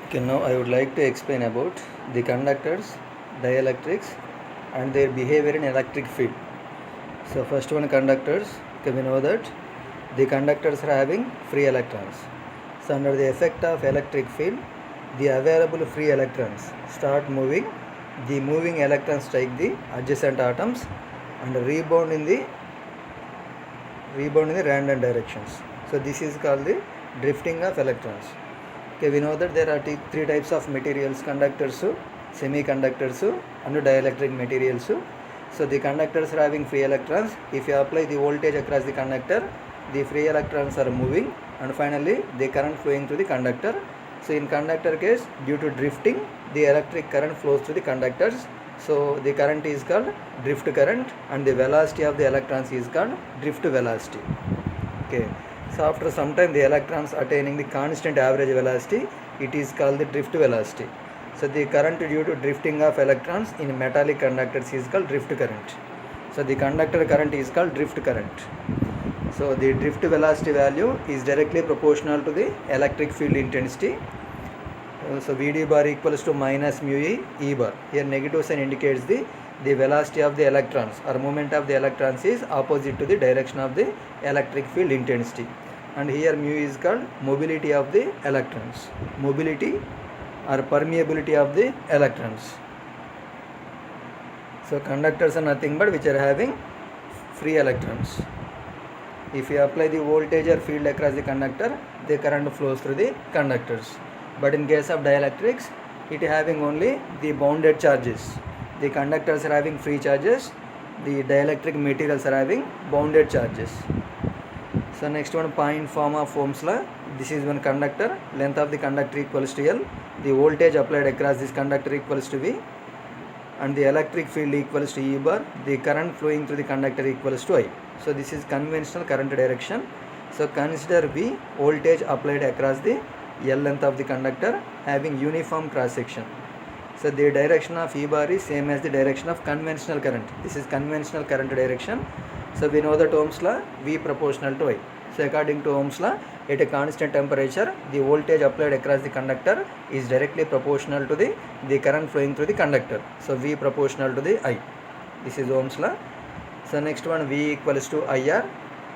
Okay, now I would like to explain about the conductors, dielectrics, and their behavior in electric field. So first one, conductors. Okay, we know that the conductors are having free electrons. So under the effect of electric field, the available free electrons start moving. The moving electrons strike the adjacent atoms and rebound in the random directions. So this is called the drifting of electrons. Okay, we know that there are three types of materials: conductors, semiconductors, and dielectric materials. So the conductors are having free electrons. If you apply the voltage across the conductor, the free electrons are moving, and finally the current flowing through the conductor. So in conductor case, due to drifting, the electric current flows through the conductors. So the current is called drift current, and the velocity of the electrons is called drift velocity. Okay. So after some time the electrons attaining the constant average velocity, it is called the drift velocity. So the current due to drifting of electrons in metallic conductors is called drift current. So the conductor current is called drift current. So the drift velocity value is directly proportional to the electric field intensity. So Vd bar equals to minus mu E bar. Here negative sign indicates the velocity of the electrons or movement of the electrons is opposite to the direction of the electric field intensity. And here mu is called mobility of the electrons. Mobility or permeability of the electrons. So conductors are nothing but which are having free electrons. If you apply the voltage or field across the conductor, the current flows through the conductors. But in case of dielectrics, it having only the bounded charges. The conductors are having free charges, the dielectric materials are having bounded charges. So next one, point form of Ohm's law. This is one conductor, length of the conductor equals to L, the voltage applied across this conductor equals to V, and the electric field equals to E bar, the current flowing through the conductor equals to I. So this is conventional current direction. So consider V, voltage applied across the L length of the conductor having uniform cross section. So the direction of E bar is same as the direction of conventional current. This is conventional current direction. So we know that Ohm's law, V proportional to I. So according to Ohm's law, at a constant temperature, the voltage applied across the conductor is directly proportional to the current flowing through the conductor. So V proportional to the I. This is Ohm's law. So next one, V equals to IR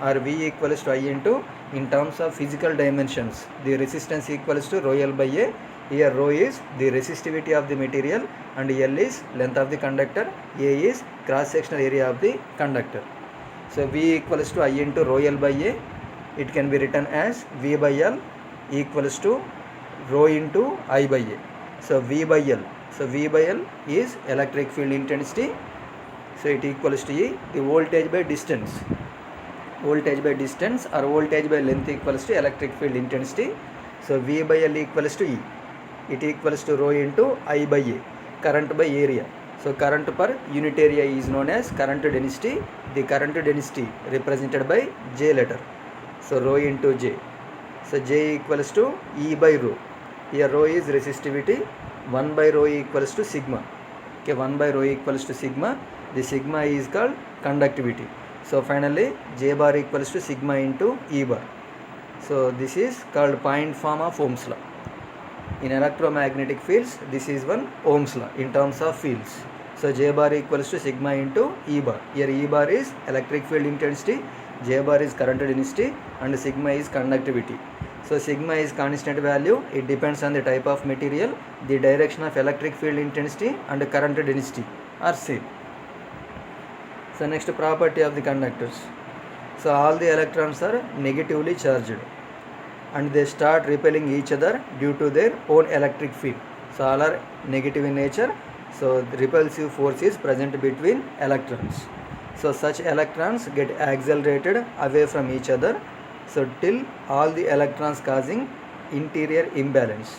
or V equals to I into, in terms of physical dimensions, the resistance equals to rho L by A. Here rho is the resistivity of the material and L is length of the conductor, A is cross sectional area of the conductor. So V equals to I into rho L by A. It can be written as V by L equals to rho into I by A. So V by L. So V by L is electric field intensity. So it equals to E, the voltage by distance. Voltage by distance or voltage by length equals to electric field intensity. So V by L equals to E. It equals to rho into I by A. Current by area. So current per unit area is known as current density. The current density represented by J letter. So rho into J. So J equals to E by rho. Here rho is resistivity. 1 by rho equals to sigma. Okay, 1 by rho equals to sigma. The sigma is called conductivity. So finally J bar equals to sigma into E bar. So this is called point form of Ohm's law. In electromagnetic fields, this is one Ohm's law in terms of fields. So J bar equals to sigma into E bar. Here E bar is electric field intensity, J bar is current density, and sigma is conductivity. So sigma is constant value. It depends on the type of material, the direction of electric field intensity, and current density are same. So next, property of the conductors. So all the electrons are negatively charged and they start repelling each other due to their own electric field. So all are negative in nature. So the repulsive force is present between electrons. So such electrons get accelerated away from each other. So till all the electrons causing interior imbalance.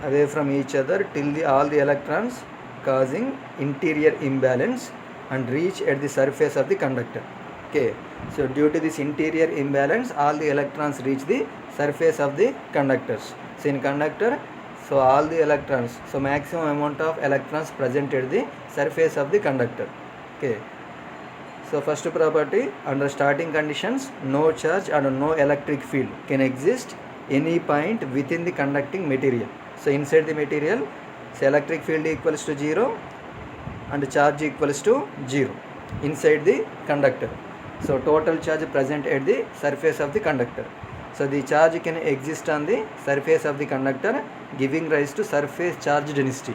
Away from each other till all the electrons causing interior imbalance and reach at the surface of the conductor. Okay, so due to this interior imbalance, all the electrons reach the surface of the conductors. So in conductor, so all the electrons, so maximum amount of electrons present at the surface of the conductor. Okay, So first property, under starting conditions, no charge and no electric field can exist any point within the conducting material. So inside the material, so electric field equals to 0 and charge equals to 0 inside the conductor. So total charge present at the surface of the conductor. So the charge can exist on the surface of the conductor, giving rise to surface charge density.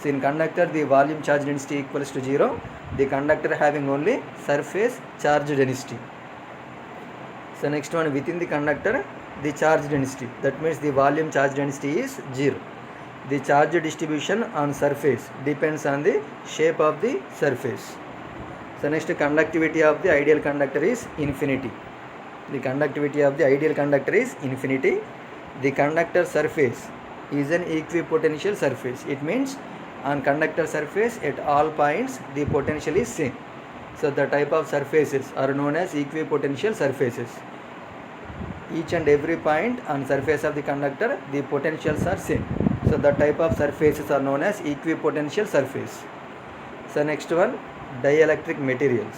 So in conductor, the volume charge density equals to 0. The conductor having only surface charge density. So next one, within the conductor, the charge density. That means the volume charge density is 0. The charge distribution on surface depends on the shape of the surface. So next, conductivity of the ideal conductor is infinity. The conductivity of the ideal conductor is infinity. The conductor surface is an equipotential surface. It means on conductor surface at all points the potential is same. So the type of surfaces are known as equipotential surfaces. Each and every point on surface of the conductor, the potentials are same. So the type of surfaces are known as equipotential surface. So next one, dielectric materials.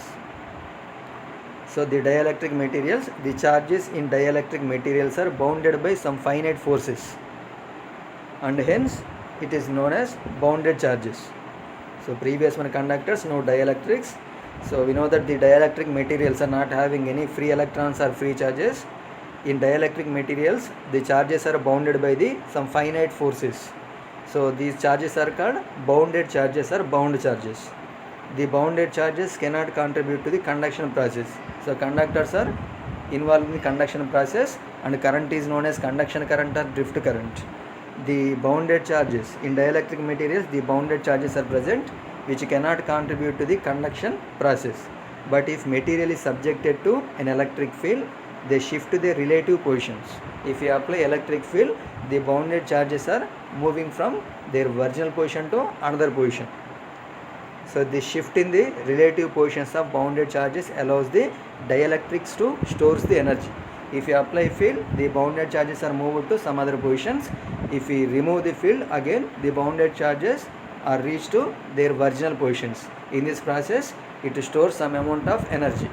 So the dielectric materials, the charges in dielectric materials are bounded by some finite forces, and hence it is known as bounded charges. So previous one, conductors, no dielectrics. So we know that the dielectric materials are not having any free electrons or free charges. In dielectric materials, the charges are bounded by some finite forces. So these charges are called bounded charges or bound charges. The bounded charges cannot contribute to the conduction process. So conductors are involved in the conduction process, and current is known as conduction current or drift current. The bounded charges in dielectric materials, the bounded charges are present which cannot contribute to the conduction process. But if material is subjected to an electric field, they shift to their relative positions. If you apply electric field, the bounded charges are moving from their original position to another position. So the shift in the relative positions of bounded charges allows the dielectrics to store the energy. If you apply field, the bounded charges are moved to some other positions. If we remove the field, again the bounded charges are reached to their original positions. In this process, it stores some amount of energy.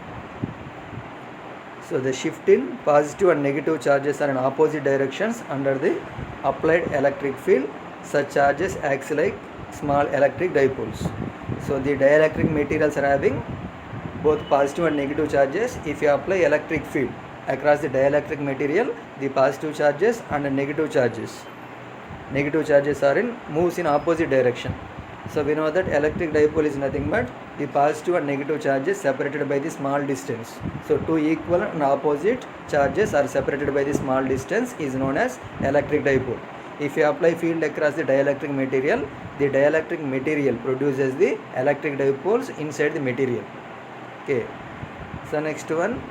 So the shift in positive and negative charges are in opposite directions under the applied electric field. Such charges act like small electric dipoles. So the dielectric materials are having both positive and negative charges. If you apply electric field across the dielectric material, the positive charges and the negative charges are moves in opposite direction. So we know that electric dipole is nothing but the positive and negative charges separated by the small distance. So two equal and opposite charges are separated by the small distance is known as electric dipole. If you apply field across the dielectric material produces the electric dipoles inside the material. Okay. So next one,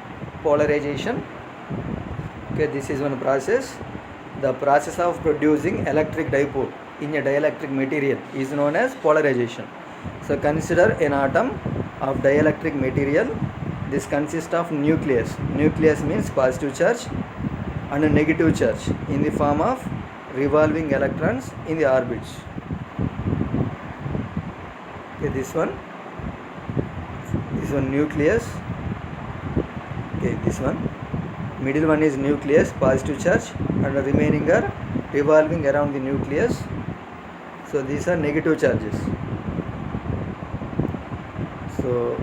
polarization. Okay, this is one process. The process of producing electric dipole in a dielectric material is known as polarization. So consider an atom of dielectric material. This consists of nucleus. Nucleus means positive charge and a negative charge in the form of revolving electrons in the orbits. Okay, this one nucleus. Okay, this one, middle one is nucleus, positive charge, and the remaining are revolving around the nucleus. So these are negative charges. So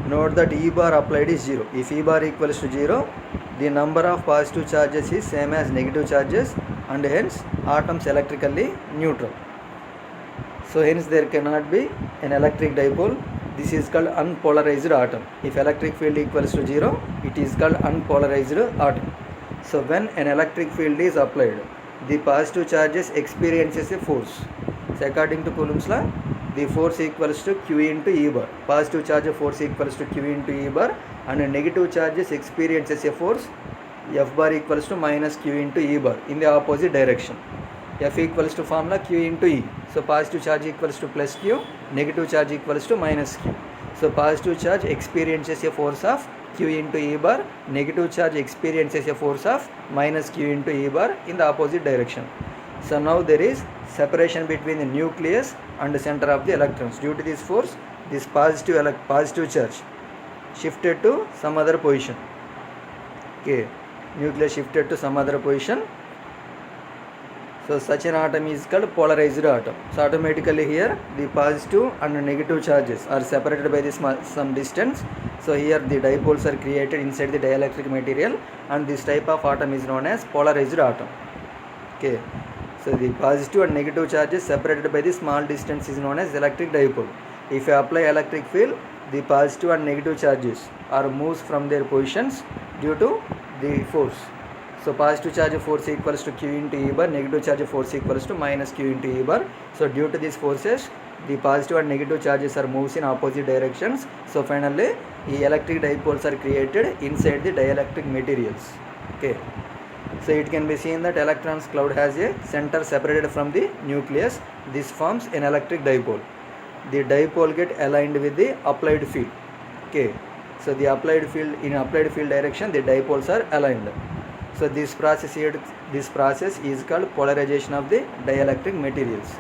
note that E bar applied is 0. If E bar equals to 0, the number of positive charges is same as negative charges, and hence atoms electrically neutral. So hence there cannot be an electric dipole. This is called unpolarized atom. If electric field equals to 0, it is called unpolarized atom. So when an electric field is applied, the positive charges experiences a force. So according to Coulomb's law, the force equals to Q into E bar. Positive charge force equals to Q into E bar, and a negative charges experiences a force F bar equals to minus Q into E bar in the opposite direction. F equals to formula Q into E. So positive charge equals to plus Q, negative charge equals to minus Q. So positive charge experiences a force of Q into E bar, negative charge experiences a force of minus Q into E bar in the opposite direction. So now there is separation between the nucleus and the center of the electrons. Due to this force, this positive charge shifted to some other position. Okay, nucleus shifted to some other position. So such an atom is called polarized atom. So automatically here the positive and negative charges are separated by this some distance. So here the dipoles are created inside the dielectric material, and this type of atom is known as polarized atom. Okay, so the positive and negative charges separated by the small distance is known as electric dipole. If you apply electric field, the positive and negative charges are moves from their positions due to the force. So positive charge force equals to Q into E bar, negative charge force equals to minus Q into E bar. So due to these forces, the positive and negative charges are moves in opposite directions. So finally, the electric dipoles are created inside the dielectric materials. Okay. So it can be seen that electrons cloud has a center separated from the nucleus. This forms an electric dipole. The dipole get aligned with the applied field. Okay. So the applied field, in applied field direction, the dipoles are aligned. So this process is called polarization of the dielectric materials.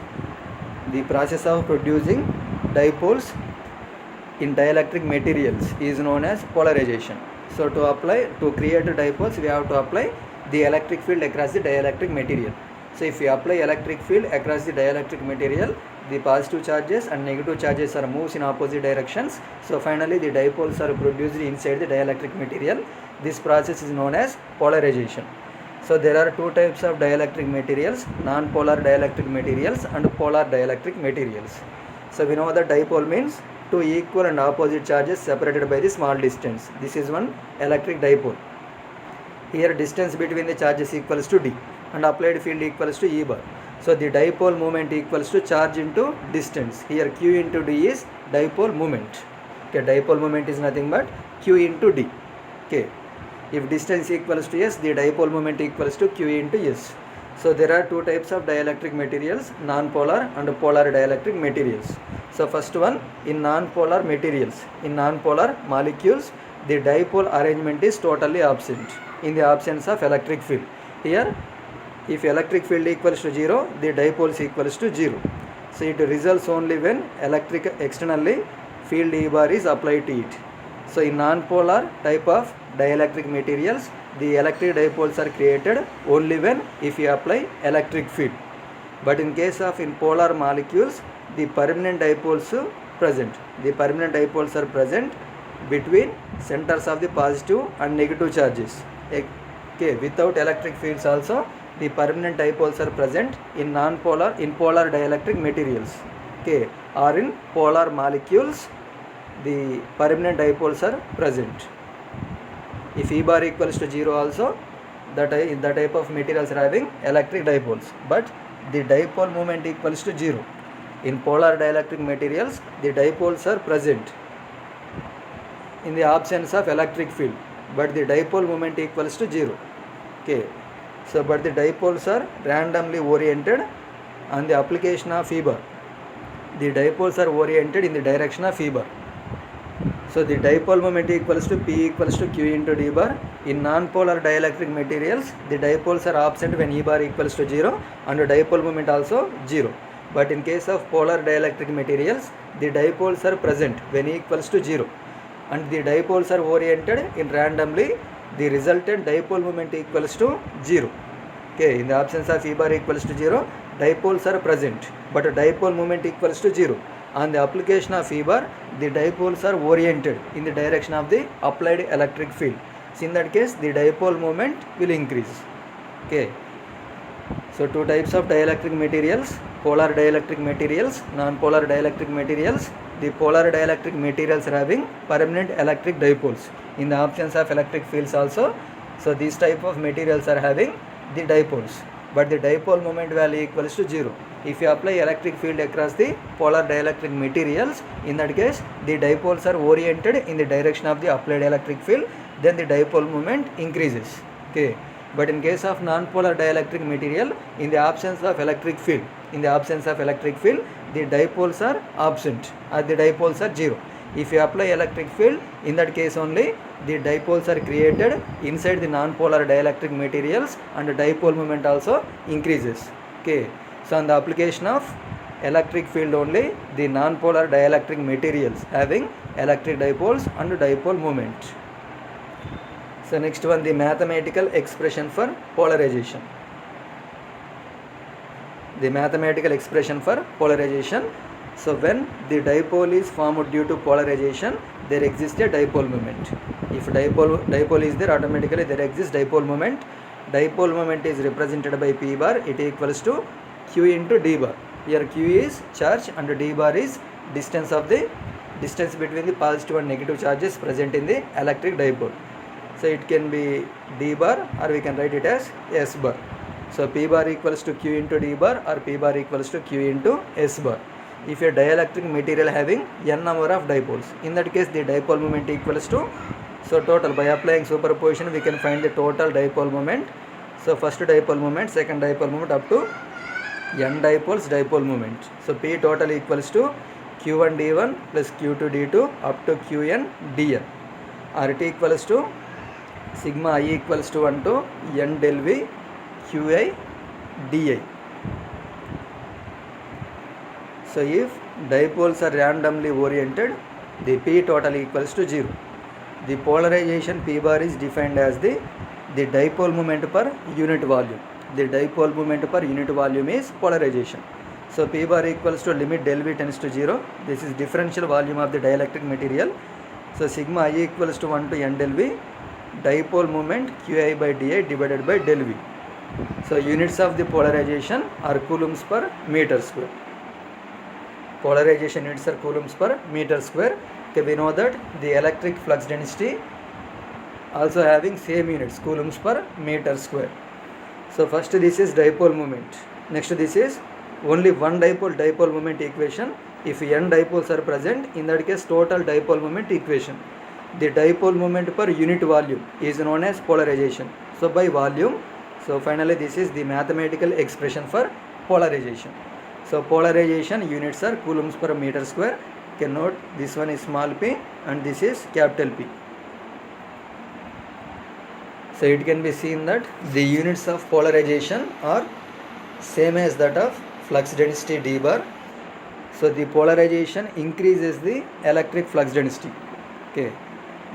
The process of producing dipoles in dielectric materials is known as polarization. So to create dipoles, we have to apply the electric field across the dielectric material. So if we apply electric field across the dielectric material, the positive charges and negative charges are moves in opposite directions. So finally the dipoles are produced inside the dielectric material. This process is known as polarization. So there are two types of dielectric materials: non-polar dielectric materials and polar dielectric materials. So we know that dipole means two equal and opposite charges separated by the small distance. This is one electric dipole. Here distance between the charges equals to d and applied field equals to E bar. So the dipole moment equals to charge into distance. Here Q into d is dipole moment. Okay, dipole moment is nothing but Q into d. Okay, if distance equals to s, the dipole moment equals to Q into s. So there are two types of dielectric materials: non-polar and polar dielectric materials. So first one, in non-polar materials, in non-polar molecules, the dipole arrangement is totally absent in the absence of electric field. Here, if electric field equals to 0, the dipoles equals to 0. So it results only when electric externally field E bar is applied to it. So in non-polar type of dielectric materials, the electric dipoles are created only when if you apply electric field. But in case of in polar molecules, the permanent dipoles present. The permanent dipoles are present between centers of the positive and negative charges. Okay, without electric fields also, the permanent dipoles are present in non-polar, in polar dielectric materials. Okay, or in polar molecules, the permanent dipoles are present. If E bar equals to 0 also, the type of materials are having electric dipoles, but the dipole moment equals to 0. In polar dielectric materials, the dipoles are present in the absence of electric field, but the dipole moment equals to 0. Okay, so but the dipoles are randomly oriented on the application of E bar. The dipoles are oriented in the direction of E bar. So the dipole moment equals to P equals to Q into D bar. In non-polar dielectric materials, the dipoles are absent when E bar equals to 0 and the dipole moment also 0. But in case of polar dielectric materials, the dipoles are present when E equals to 0 and the dipoles are oriented in randomly. The resultant dipole moment equals to 0. Okay, in the absence of E bar equals to 0, dipoles are present, but a dipole moment equals to 0. On the application of E bar, the dipoles are oriented in the direction of the applied electric field. So in that case, the dipole moment will increase. Okay. So two types of dielectric materials: polar dielectric materials, non-polar dielectric materials. The polar dielectric materials are having permanent electric dipoles in the absence of electric fields also. So these type of materials are having the dipoles, but the dipole moment value equals to 0. If you apply electric field across the polar dielectric materials, in that case the dipoles are oriented in the direction of the applied electric field, then the dipole moment increases. Okay, but in case of non-polar dielectric material, in the absence of electric field, the dipoles are absent or the dipoles are 0. If you apply electric field, in that case only the dipoles are created inside the non-polar dielectric materials and the dipole moment also increases. Okay, so on the application of electric field only the non-polar dielectric materials having electric dipoles and dipole moment. So next one, the mathematical expression for polarization. The mathematical expression for polarization. So when the dipole is formed due to polarization, there exists a dipole moment. If dipole is there, automatically there exists dipole moment. Dipole moment is represented by P bar. It equals to Q into D bar. Here Q is charge and D bar is distance between the positive and negative charges present in the electric dipole. So it can be D bar, or we can write it as S bar. So P bar equals to Q into D bar, or P bar equals to Q into S bar. If a dielectric material having n number of dipoles, in that case the dipole moment equals to, so total, by applying superposition we can find the total dipole moment. So first dipole moment, second dipole moment, up to n dipoles dipole moment. So P total equals to Q1 D1 plus Q2 D2 up to Qn Dn, or it equals to sigma I equals to 1 to n del V Qi Di. So if dipoles are randomly oriented, the P total equals to 0. The polarization P bar is defined as the dipole moment per unit volume. The dipole moment per unit volume is polarization. So P bar equals to limit del V tends to 0. This is differential volume of the dielectric material. So sigma I equals to 1 to n del V dipole moment Qi by Di divided by del V. So units of the polarization are coulombs per meter square. Polarization units are coulombs per meter square. Okay, we know that the electric flux density also having same units, coulombs per meter square. So first this is dipole moment. Next this is only one dipole moment equation. If n dipoles are present, in that case total dipole moment equation. The dipole moment per unit volume is known as polarization. So by volume, so finally this is the mathematical expression for polarization. So polarization units are coulombs per meter square. You can note this one is small p and this is capital P. So it can be seen that the units of polarization are same as that of flux density d bar. So the polarization increases the electric flux density. Okay,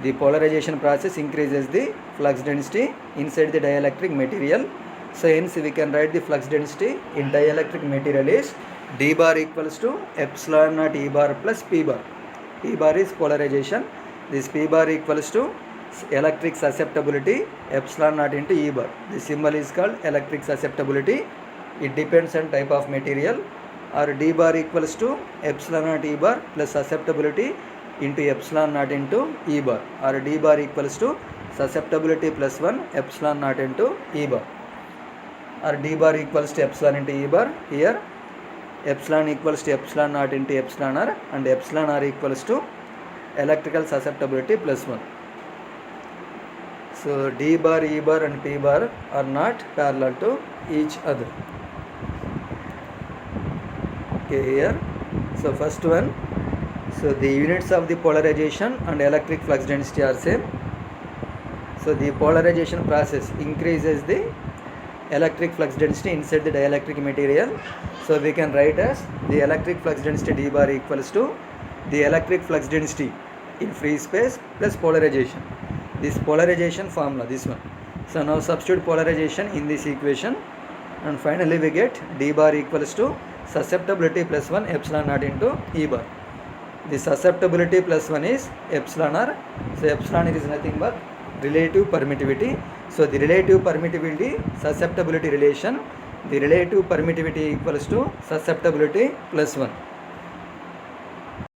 the polarization process increases the flux density inside the dielectric material. So hence we can write the flux density in dielectric material is d bar equals to epsilon naught E bar plus P bar. P bar is polarization. This P bar equals to electric susceptibility epsilon naught into E bar. The symbol is called electric susceptibility. It depends on type of material. Or d bar equals to epsilon naught E bar plus susceptibility into epsilon naught into E bar. Or d bar equals to susceptibility plus 1 epsilon naught into E bar. Or d bar equals to epsilon into E bar. Here epsilon equals to epsilon naught into epsilon r, and epsilon r equals to electrical susceptibility plus 1. So d bar, E bar and P bar are not parallel to each other. Okay, here, so first one, so the units of the polarization and electric flux density are same. So the polarization process increases the electric flux density inside the dielectric material. So we can write as the electric flux density d bar equals to the electric flux density in free space plus polarization. This polarization formula, this one. So now substitute polarization in this equation, and finally we get d bar equals to susceptibility plus 1 epsilon naught into E bar. The susceptibility plus 1 is epsilon r. So epsilon is nothing but relative permittivity. So the relative permittivity susceptibility relation, the relative permittivity equals to susceptibility plus 1.